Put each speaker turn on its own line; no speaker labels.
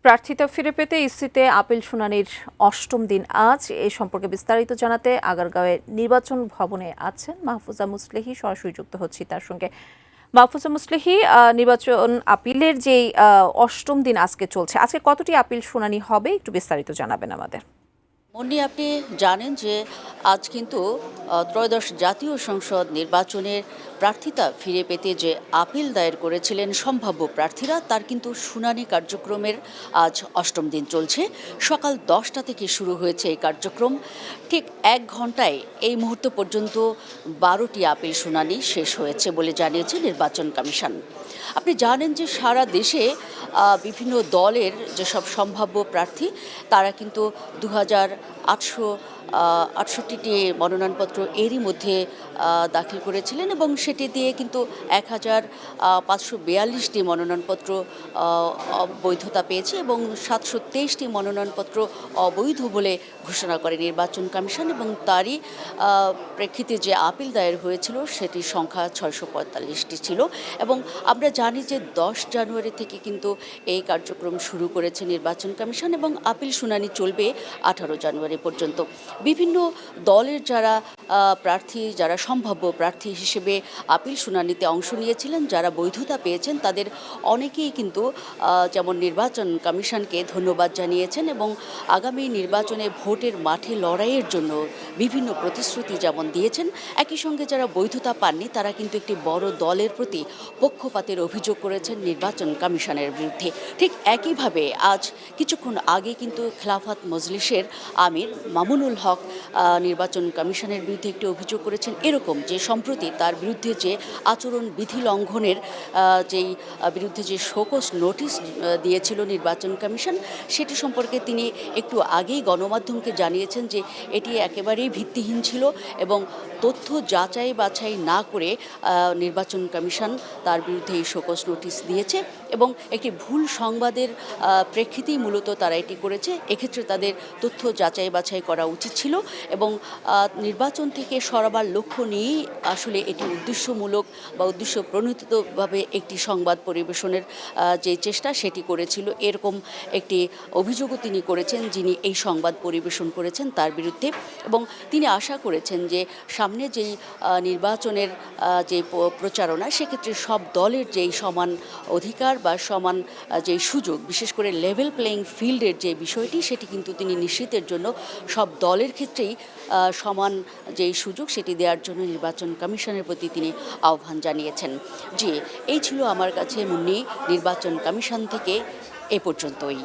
প্রার্থিতা ফিরে পেতে ইসিতে আপিল শুনানির অষ্টম দিন আজ। এ সম্পর্কে বিস্তারিত জানাতে আগারগাঁওয়ের নির্বাচন ভবনে আছেন মাহফুজা মুসলেহি। সরাসরি যুক্ত হচ্ছি তার সঙ্গে। মাহফুজা মুসলেহি, নির্বাচন আপিলের যেই অষ্টম দিন আজকে চলছে, আজকে কতটি আপিল শুনানি হবে একটু বিস্তারিত জানাবেন আমাদের।
মন্ডি, আপনি জানেন যে আজ কিন্তু ত্রয়োদশ জাতীয় সংসদ নির্বাচনের প্রার্থিতা ফিরে পেতে যে আপিল দায়ের করেছিলেন সম্ভাব্য প্রার্থীরা, তার কিন্তু শুনানি কার্যক্রমের আজ অষ্টম দিন চলছে। সকাল 10টা থেকে শুরু হয়েছে এই কার্যক্রম। ঠিক 1 ঘন্টায় এই মুহূর্ত পর্যন্ত 12টি আপিল শুনানি শেষ হয়েছে বলে জানিয়েছে নির্বাচন কমিশন। আপনি জানেন যে সারা দেশে বিভিন্ন দলের যেসব সম্ভাব্য প্রার্থী তারা কিন্তু 2868টি মনোনয়নপত্র এরই মধ্যে দাখিল করেছিলেন এবং সেটি দিয়ে কিন্তু 1542টি মনোনয়নপত্র বৈধতা পেয়েছে এবং 723টি মনোনয়নপত্র অবৈধ বলে ঘোষণা করে নির্বাচন কমিশন। এবং তারই প্রেক্ষিতে যে আপিল দায়ের হয়েছিল সেটির সংখ্যা 645টি ছিল। এবং আমরা জানি যে 10 জানুয়ারি থেকে কিন্তু এই কার্যক্রম শুরু করেছে নির্বাচন কমিশন এবং আপিল শুনানি চলবে 18 জানুয়ারি পর্যন্ত। বিভিন্ন দলের যারা প্রার্থী, যারা সম্ভাব্য প্রার্থী হিসেবে আপিল শুনানিতে অংশ নিয়েছিলেন, যারা বৈধতা পেয়েছেন, তাদের অনেকেই কিন্তু যেমন নির্বাচন কমিশনকে ধন্যবাদ জানিয়েছেন এবং আগামী নির্বাচনে ভোটের মাঠে লড়াইয়ের জন্য বিভিন্ন প্রতিশ্রুতি যেমন দিয়েছেন। একই সঙ্গে যারা বৈধতা পাননি তারা কিন্তু একটি বড় দলের প্রতি পক্ষপাতের অভিযোগ করেছেন নির্বাচন কমিশনের বিরুদ্ধে। ঠিক একইভাবে আজ কিছুক্ষণ আগে কিন্তু খেলাফত মজলিসের আমির মামুনুল হক নির্বাচন কমিশনের বিরুদ্ধে একটি অভিযোগ করেছেন এরকম, যে সম্প্রতি তার বিরুদ্ধে যে আচরণ বিধি লঙ্ঘনের বিরুদ্ধে যে শোকজ নোটিশ দিয়েছিল নির্বাচন কমিশন, সেটি সম্পর্কে তিনি একটু আগেই গণমাধ্যমকে জানিয়েছেন যে এটি একেবারেই ভিত্তিহীন ছিল এবং তথ্য যাচাই বাছাই না করে নির্বাচন কমিশন তার বিরুদ্ধে এই শোকজ নোটিশ দিয়েছে এবং একটি ভুল সংবাদের প্রেক্ষিতেই মূলত তারা এটি করেছে। এক্ষেত্রে তাদের তথ্য যাচাই বাছাই করা উচিত ছিল এবং নির্বাচন থেকে সরাবার লক্ষ্য নিয়েই আসলে এটি উদ্দেশ্যমূলক বা উদ্দেশ্য প্রণোদিতভাবে একটি সংবাদ পরিবেশনের যে চেষ্টা সেটি করেছিল, এরকম একটি অভিযোগও তিনি করেছেন যিনি এই সংবাদ পরিবেশন করেছেন তার বিরুদ্ধে। এবং তিনি আশা করেছেন যে সামনে যেই নির্বাচনের যে প্রচারণা, সেক্ষেত্রে সব দলের যেই সমান অধিকার বা সমান যেই সুযোগ, বিশেষ করে লেভেল প্লেয়িং ফিল্ডের যে বিষয়টি, সেটি কিন্তু তিনি নিশ্চিতের জন্য সব দলের ক্ষেত্রেই সমান যেই সুযোগ সেটি দেওয়ার জন্য নির্বাচন কমিশনের প্রতি তিনি আহ্বান জানিয়েছেন। জি, এই ছিল আমার কাছে মুন্নি নির্বাচন কমিশন থেকে এ পর্যন্তই।